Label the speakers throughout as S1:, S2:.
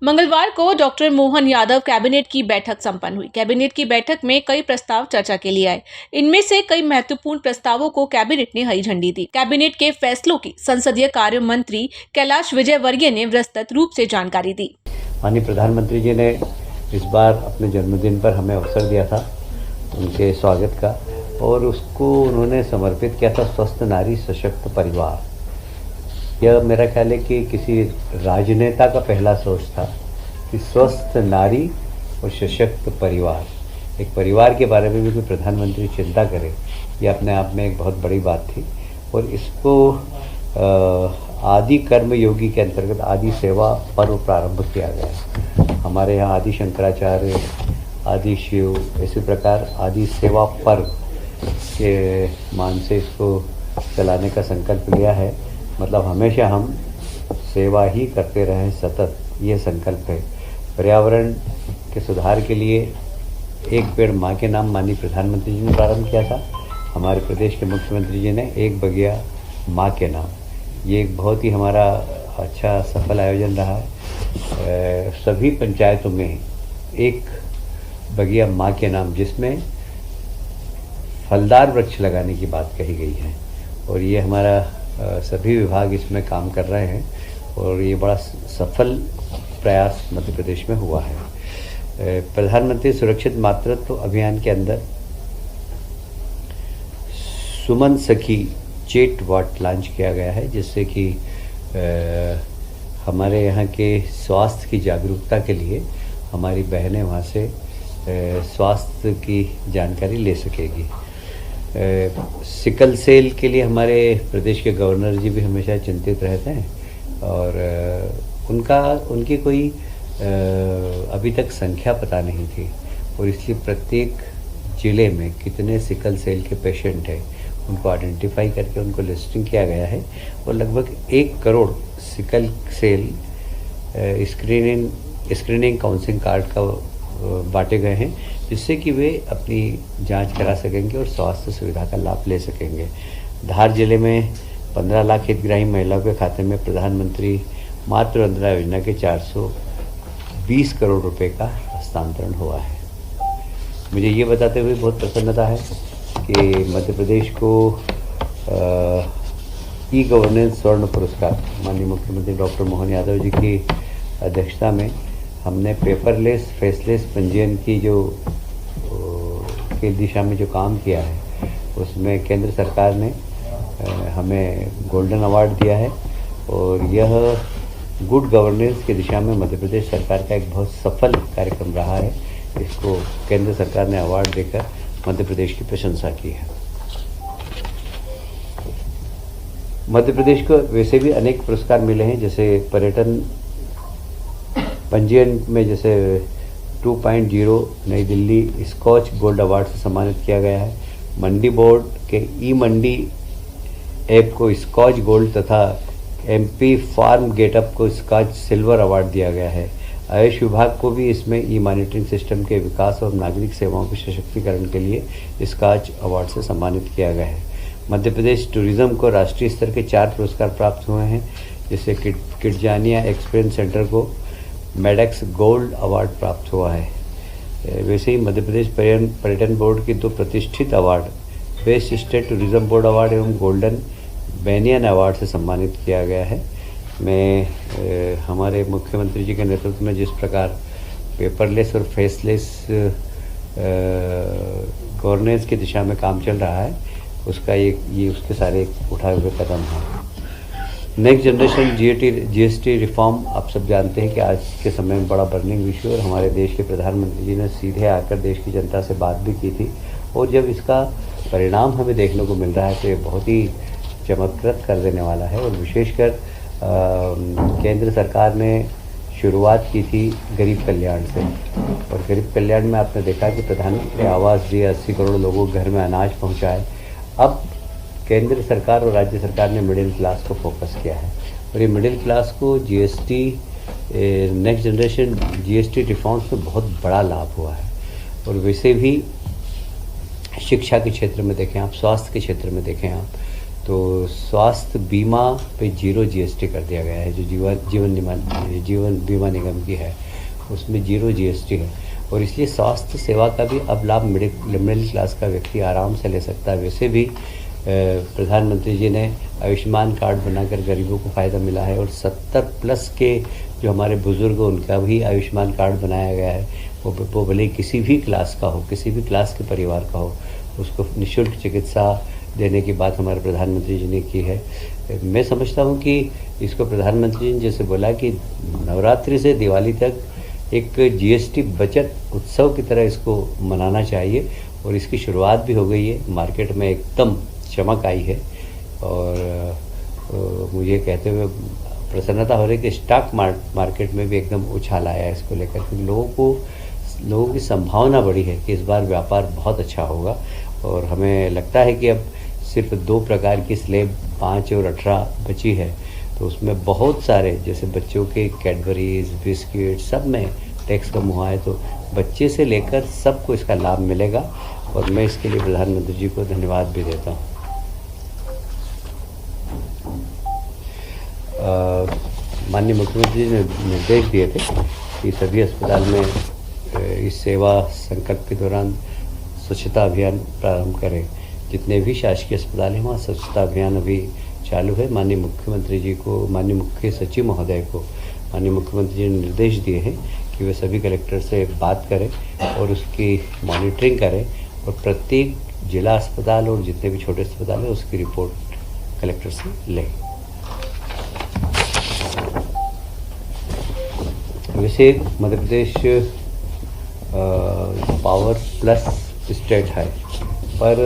S1: मंगलवार को doctor Mohan Yadav cabinet की बैठक संपन्न हुई। कैबिनेट की बैठक में कई प्रस्ताव चर्चा के लिए आए। इनमें से कई महत्वपूर्ण प्रस्तावों को कैबिनेट ने हरी झंडी दी। कैबिनेट के फैसलों की संसदीय कार्य मंत्री कैलाश विजयवर्गीय ने विस्तृत रूप से जानकारी दी।
S2: माननीय प्रधानमंत्री जी ने इस बार अपने जन्मदिन पर हमें अवसर दिया था उनके स्वागत का, और उसको उन्होंने समर्पित किया था स्वस्थ नारी सशक्त परिवार। यह मेरा ख्याल है कि किसी राजनेता का पहला सोच था कि स्वस्थ नारी और सशक्त परिवार, एक परिवार के बारे में भी कोई प्रधानमंत्री चिंता करे, यह अपने आप में एक बहुत बड़ी बात थी। और इसको आदि कर्म योगी के अंतर्गत आदि सेवा पर्व प्रारंभ किया गया। हमारे यहाँ आदि शंकराचार्य, आदि शिव, इसी प्रकार आदि सेवा पर्व के मान से इसको चलाने का संकल्प लिया है। मतलब हमेशा हम सेवा ही करते रहें सतत, ये संकल्प है। पर्यावरण के सुधार के लिए एक पेड़ माँ के नाम माननीय प्रधानमंत्री जी ने प्रारंभ किया था। हमारे प्रदेश के मुख्यमंत्री जी ने एक बगिया माँ के नाम, ये एक बहुत ही हमारा अच्छा सफल आयोजन रहा है। सभी पंचायतों में एक बगिया माँ के नाम, जिसमें फलदार वृक्ष लगाने की बात कही गई है, और ये हमारा सभी विभाग इसमें काम कर रहे हैं, और ये बड़ा सफल प्रयास मध्य प्रदेश में हुआ है। प्रधानमंत्री सुरक्षित मातृत्व अभियान के अंदर सुमन सखी चेट वाट लॉन्च किया गया है, जिससे कि हमारे यहाँ के स्वास्थ्य की जागरूकता के लिए हमारी बहनें वहाँ से स्वास्थ्य की जानकारी ले सकेगी। सिकल सेल के लिए हमारे प्रदेश के गवर्नर जी भी हमेशा चिंतित रहते हैं, और उनकी कोई अभी तक संख्या पता नहीं थी, और इसलिए प्रत्येक ज़िले में कितने सिकल सेल के पेशेंट हैं उनको आइडेंटिफाई करके उनको लिस्टिंग किया गया है, और लगभग 1 crore sickle cell screening counselling card का बांटे गए हैं, जिससे कि वे अपनी जांच करा सकेंगे और स्वास्थ्य सुविधा का लाभ ले सकेंगे। धार जिले में 15 लाख हितग्राही महिलाओं के खाते में प्रधानमंत्री मातृ वंदना योजना के 420 करोड़ रुपए का हस्तांतरण हुआ है। मुझे ये बताते हुए बहुत प्रसन्नता है कि मध्य प्रदेश को ई गवर्नेंस स्वर्ण पुरस्कार माननीय मुख्यमंत्री डॉक्टर मोहन यादव जी की अध्यक्षता में हमने पेपरलेस फेसलेस पंजीयन की जो के दिशा में जो काम किया है, उसमें केंद्र सरकार ने हमें गोल्डन अवार्ड दिया है, और यह गुड गवर्नेंस की दिशा में मध्य प्रदेश सरकार का एक बहुत सफल कार्यक्रम रहा है। इसको केंद्र सरकार ने अवार्ड देकर मध्य प्रदेश की प्रशंसा की है। मध्य प्रदेश को वैसे भी अनेक पुरस्कार मिले हैं, जैसे पर्यटन पंजीयन में जैसे 2.0 नई दिल्ली स्कॉच गोल्ड अवार्ड से सम्मानित किया गया है। मंडी बोर्ड के ई मंडी ऐप को स्कॉच गोल्ड तथा MP फार्म गेटअप को स्कॉच सिल्वर अवार्ड दिया गया है। आयुष विभाग को भी इसमें ई मॉनिटरिंग सिस्टम के विकास और नागरिक सेवाओं के सशक्तिकरण के लिए स्कॉच अवार्ड से सम्मानित किया गया है। मध्य प्रदेश टूरिज्म को राष्ट्रीय स्तर के 4 पुरस्कार प्राप्त हुए हैं, जिससे किडजानिया एक्सपीरियंस सेंटर को मेडेक्स गोल्ड अवार्ड प्राप्त हुआ है। वैसे ही मध्य प्रदेश पर्यटन बोर्ड की 2 प्रतिष्ठित award best state tourism board award एवं गोल्डन बेनियन अवार्ड से सम्मानित किया गया है। मैं हमारे मुख्यमंत्री जी के नेतृत्व में जिस प्रकार पेपरलेस और फेसलेस गवर्नेंस की दिशा में काम चल रहा है, उसका ये उसके सारे उठाए हुए कदम हैं। नेक्स्ट जनरेशन GST रिफॉर्म, आप सब जानते हैं कि आज के समय में बड़ा बर्निंग विषय, और हमारे देश के प्रधानमंत्री जी ने सीधे आकर देश की जनता से बात भी की थी, और जब इसका परिणाम हमें देखने को मिल रहा है तो ये बहुत ही चमत्कृत कर देने वाला है। और विशेषकर केंद्र सरकार ने शुरुआत की थी गरीब कल्याण से, और गरीब कल्याण में आपने देखा कि प्रधानमंत्री आवास दिए, 80 करोड़ लोगों के घर में अनाज पहुँचाए। अब केंद्र सरकार और राज्य सरकार ने मिडिल क्लास को फोकस किया है, और ये मिडिल क्लास को GST next generation GST reforms में बहुत बड़ा लाभ हुआ है। और वैसे भी शिक्षा के क्षेत्र में देखें आप, स्वास्थ्य के क्षेत्र में देखें आप, तो स्वास्थ्य बीमा पे 0 जीएसटी कर दिया गया है। जो जीवन बीमा निगम की है उसमें 0 जीएसटी है, और इसलिए स्वास्थ्य सेवा का भी अब लाभ मिडिल क्लास का व्यक्ति आराम से ले सकता है। वैसे भी प्रधानमंत्री जी ने आयुष्मान कार्ड बनाकर गरीबों को फ़ायदा मिला है, और 70+ के जो हमारे बुज़ुर्ग उनका भी आयुष्मान कार्ड बनाया गया है। वो भले किसी भी क्लास का हो, किसी भी क्लास के परिवार का हो, उसको निःशुल्क चिकित्सा देने की बात हमारे प्रधानमंत्री जी ने की है। मैं समझता हूँ कि इसको प्रधानमंत्री जी ने जैसे बोला कि नवरात्रि से दिवाली तक एक जीएसटी बचत उत्सव की तरह इसको मनाना चाहिए, और इसकी शुरुआत भी हो गई है। मार्केट में एकदम चमक आई है, और मुझे कहते हुए प्रसन्नता हो रही है कि स्टॉक मार्केट में भी एकदम उछाल आया है इसको लेकर, क्योंकि लोगों की संभावना बढ़ी है कि इस बार व्यापार बहुत अच्छा होगा। और हमें लगता है कि अब सिर्फ 2 प्रकार की स्लेब 5 और 18 बची है, तो उसमें बहुत सारे जैसे बच्चों के कैडबरीज, बिस्किट, सब में टैक्स कम हुआ है, तो बच्चे से लेकर सबको इसका लाभ मिलेगा, और मैं इसके लिए प्रधानमंत्री जी को धन्यवाद भी देता हूँ। माननीय मुख्यमंत्री जी ने निर्देश दिए थे कि सभी अस्पताल में इस सेवा संकट के दौरान स्वच्छता अभियान प्रारंभ करें। जितने भी शासकीय अस्पताल हैं वहाँ स्वच्छता अभियान अभी चालू है। माननीय मुख्यमंत्री जी को, माननीय मुख्य सचिव महोदय को माननीय मुख्यमंत्री जी ने निर्देश दिए हैं कि वे सभी कलेक्टर से बात करें और उसकी मॉनिटरिंग करें, और प्रत्येक जिला अस्पताल और जितने भी छोटे अस्पताल हैं उसकी रिपोर्ट कलेक्टर से लें। वैसे Madhya Pradesh power plus state है, पर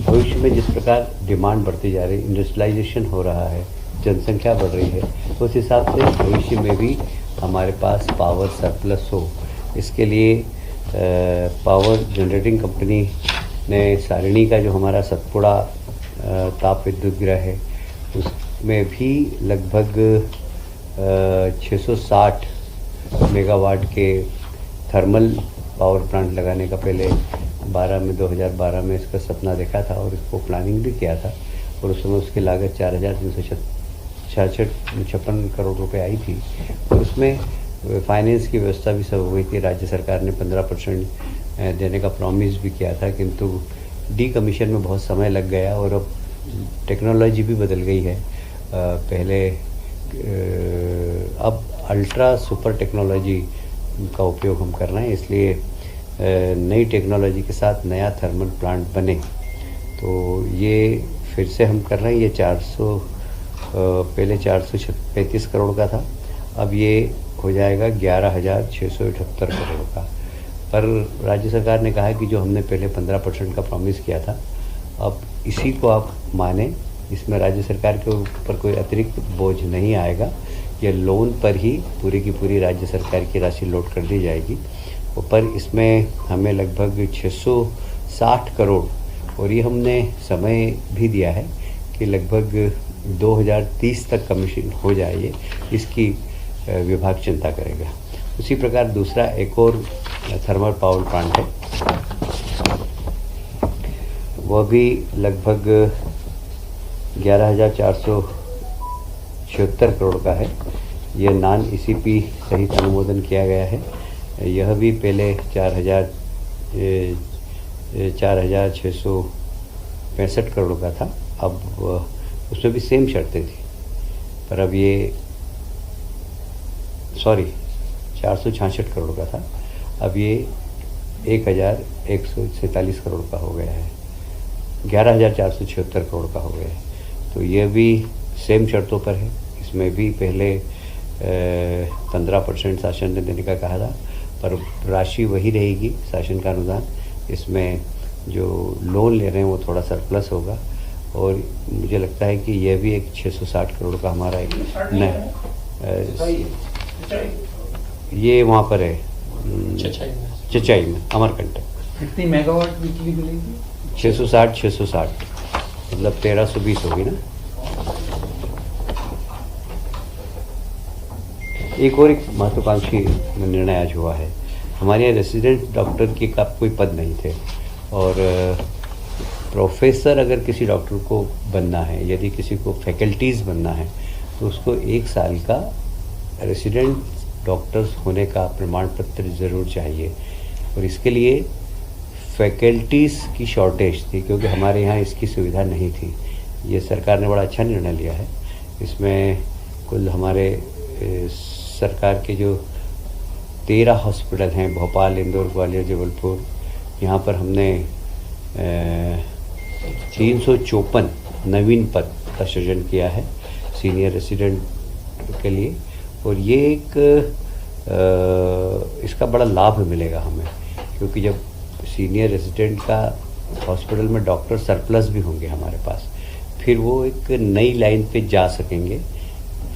S2: भविष्य में जिस प्रकार डिमांड बढ़ती जा रही है, इंडस्ट्रियलाइजेशन हो रहा है, जनसंख्या बढ़ रही है, तो उस हिसाब से भविष्य में भी हमारे पास पावर सरप्लस हो, इसके लिए पावर जनरेटिंग कंपनी ने सारिणी का जो हमारा सतपुड़ा ताप विद्युत गृह है उसमें भी लगभग 660 मेगावाट के थर्मल पावर प्लांट लगाने का पहले 2012 में इसका सपना देखा था, और इसको प्लानिंग भी किया था, और उस समय उसकी लागत 4,356 करोड़ रुपए आई थी, और उसमें फाइनेंस की व्यवस्था भी सब हो गई थी। राज्य सरकार ने 15% देने का प्रॉमिस भी किया था, किंतु डीकमीशन में बहुत समय लग गया, और अब टेक्नोलॉजी भी बदल गई है। पहले अब अल्ट्रा सुपर टेक्नोलॉजी का उपयोग हम कर रहे हैं, इसलिए नई टेक्नोलॉजी के साथ नया थर्मल प्लांट बने, तो ये फिर से हम कर रहे हैं। ये 435 करोड़ का था, अब ये हो जाएगा 11,678 करोड़ का। पर राज्य सरकार ने कहा है कि जो हमने पहले 15% का प्रॉमिस किया था, अब इसी को आप माने, इसमें राज्य सरकार के ऊपर कोई अतिरिक्त बोझ नहीं आएगा। ये लोन पर ही पूरी की पूरी राज्य सरकार की राशि लोड कर दी जाएगी, पर इसमें हमें लगभग 660 करोड़, और ये हमने समय भी दिया है कि लगभग 2030 तक कमीशन हो जाए, इसकी विभाग चिंता करेगा। उसी प्रकार दूसरा एक और थर्मल पावर प्लांट है, वह भी लगभग 11,476 करोड़ का है। यह नॉन ईसीपी सहित अनुमोदन किया गया है। यह भी पहले 4,665 करोड़ का था, अब उसमें भी सेम शर्तें थी, पर अब ये 466 करोड़ का था, अब ये 1,147 करोड़ का हो गया है, 11,476 करोड़ का हो गया है। तो यह भी सेम शर्तों पर है। इसमें भी पहले 15% शासन ने देने का कहा था, पर राशि वही रहेगी, शासन का अनुदान। इसमें जो लोन ले रहे हैं वो थोड़ा सरप्लस होगा, और मुझे लगता है कि यह भी एक 660 करोड़ का हमारा एक नया, ये वहाँ पर है चचाई में अमरकंटक।
S3: कितनी मेगावाट बिजली मिलेगी?
S2: 660 मतलब 1320 होगी ना। एक और एक महत्वाकांक्षी निर्णय आज हुआ है। हमारे यहाँ रेसिडेंट डॉक्टर की का कोई पद नहीं थे, और प्रोफेसर अगर किसी डॉक्टर को बनना है, यदि किसी को फैकल्टीज़ बनना है, तो उसको 1 साल का रेसिडेंट डॉक्टर्स होने का प्रमाण पत्र ज़रूर चाहिए। और इसके लिए फैकल्टीज़ की शॉर्टेज थी, क्योंकि हमारे यहाँ इसकी सुविधा नहीं थी। ये सरकार ने बड़ा अच्छा निर्णय लिया है। इसमें कुल हमारे सरकार के जो 13 हॉस्पिटल हैं, भोपाल, इंदौर, ग्वालियर, जबलपुर, यहाँ पर हमने 354 नवीन पद का सृजन किया है सीनियर रेसिडेंट के लिए। और ये एक इसका बड़ा लाभ मिलेगा हमें, क्योंकि जब सीनियर रेसिडेंट का हॉस्पिटल में डॉक्टर सरप्लस भी होंगे हमारे पास, फिर वो एक नई लाइन पे जा सकेंगे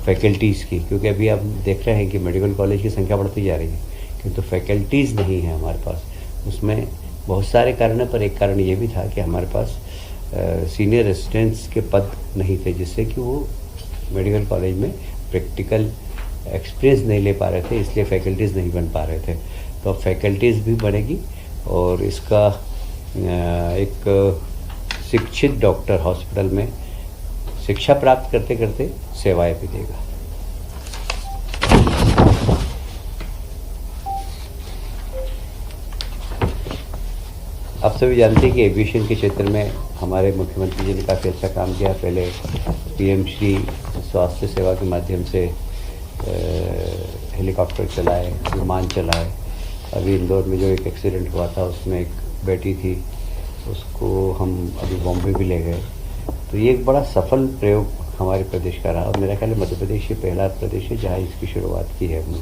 S2: फैकल्टीज़ की। क्योंकि अभी आप देख रहे हैं कि मेडिकल कॉलेज की संख्या बढ़ती जा रही है, किंतु फैकल्टीज़ नहीं है हमारे पास। उसमें बहुत सारे कारण है, पर एक कारण ये भी था कि हमारे पास सीनियर रेसिडेंट्स के पद नहीं थे, जिससे कि वो मेडिकल कॉलेज में प्रैक्टिकल एक्सपीरियंस नहीं ले पा रहे थे, इसलिए फैकल्टीज़ नहीं बन पा रहे थे। तो अब फैकल्टीज़ भी बढ़ेगी और इसका एक शिक्षित डॉक्टर हॉस्पिटल में शिक्षा प्राप्त करते करते सेवाएं भी देगा। आप सभी जानते हैं कि एविएशन के क्षेत्र में हमारे मुख्यमंत्री जी ने काफ़ी अच्छा काम किया। पहले पीएम श्री स्वास्थ्य सेवा के माध्यम से हेलीकॉप्टर चलाए, विमान चलाए। अभी इंदौर में जो एक एक्सीडेंट हुआ था, उसमें एक बेटी थी, उसको हम अभी बॉम्बे भी ले गए। तो ये एक बड़ा सफल प्रयोग हमारे प्रदेश का रहा, और मेरा ख्याल है मध्य प्रदेश ये पहला प्रदेश है जहाँ इसकी शुरुआत की है हमने।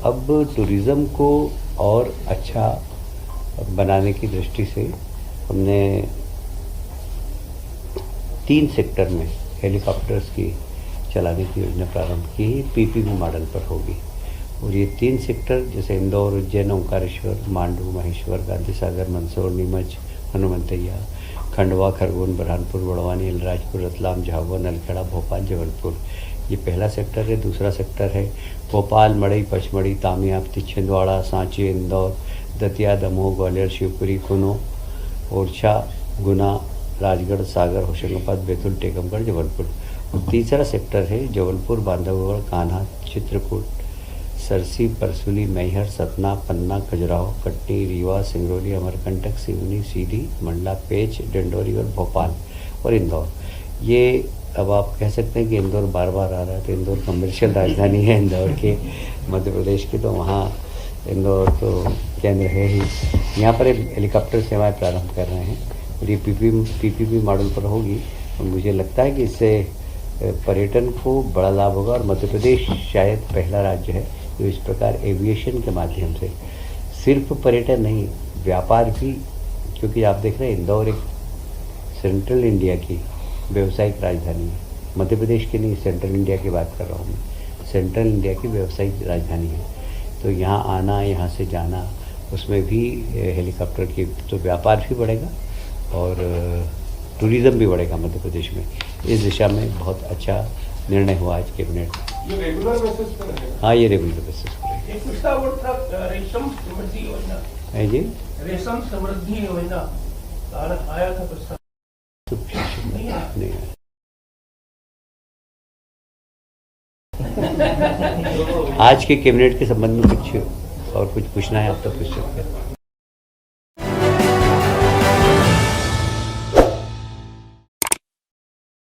S2: अब टूरिज़्म को और अच्छा बनाने की दृष्टि से हमने 3 सेक्टर में हेलीकॉप्टर्स की चलाने की योजना प्रारंभ की। पीपीपी मॉडल पर होगी, और ये 3 सेक्टर जैसे इंदौर, उज्जैन, ओंकारेश्वर, मांडू, महेश्वर, गांधी सागर, मंदसौर, नीमच, हनुमंतैया, खंडवा, खरगोन, बुरहानपुर, बड़वानी, अलीराजपुर, रतलाम, झाबुआ, नलखेड़ा, भोपाल, जबलपुर, ये पहला सेक्टर है। दूसरा सेक्टर है भोपाल, मड़ई, पचमढ़ी, तामियाबती, छिंदवाड़ा, सांची, इंदौर, दतिया, दमोह, ग्वालियर, शिवपुरी, कुनो, ओरछा, गुना, राजगढ़, सागर, होशंगाबाद, बैतूल, टेकमगढ़, जबलपुर। और तीसरा सेक्टर है जबलपुर, बांधवगढ़, कान्हा, चित्रकूट, सरसी, परसुली, मैहर, सतना, पन्ना, खजुराहो, कटनी, रीवा, सिंगरौली, अमरकंटक, सिवनी, सीधी, मंडला, पेच, डिंडोरी और भोपाल और इंदौर। ये अब आप कह सकते हैं कि इंदौर बार बार आ रहा है, तो इंदौर कमर्शियल राजधानी है इंदौर के मध्य प्रदेश की, तो वहाँ इंदौर तो केंद्र है ही। यहाँ पर हेलीकॉप्टर सेवाएं प्रारंभ कर रहे हैं, और ये पीपीपी मॉडल पर होगी। और मुझे लगता है कि इससे पर्यटन को बड़ा लाभ होगा, और मध्य प्रदेश शायद पहला राज्य है जो इस प्रकार एविएशन के माध्यम से सिर्फ पर्यटन नहीं, व्यापार भी, क्योंकि आप देख रहे हैं इंदौर एक सेंट्रल इंडिया की व्यावसायिक राजधानी है। मध्य प्रदेश की नहीं, सेंट्रल इंडिया की बात कर रहा हूँ मैं। सेंट्रल इंडिया की व्यावसायिक राजधानी है, तो यहाँ आना, यहाँ से जाना, उसमें भी हेलीकॉप्टर की, तो व्यापार भी बढ़ेगा और टूरिज़्म भी बढ़ेगा मध्य प्रदेश में। इस दिशा में बहुत अच्छा निर्णय हुआ आज कैबिनेट में।
S4: ये रेगुलर बेसिस पर है?
S2: हाँ, ये रेगुलर बेसिस पर है।
S4: एक पिछला वर्ड था रेशम समृद्धि योजना।
S2: है जी,
S4: रेशम समृद्धि योजना आया था प्रस्ताव, नहीं आया।
S2: नहीं। आज के कैबिनेट के संबंध में कुछ और कुछ पूछना है आप तो पूछ सकते हैं।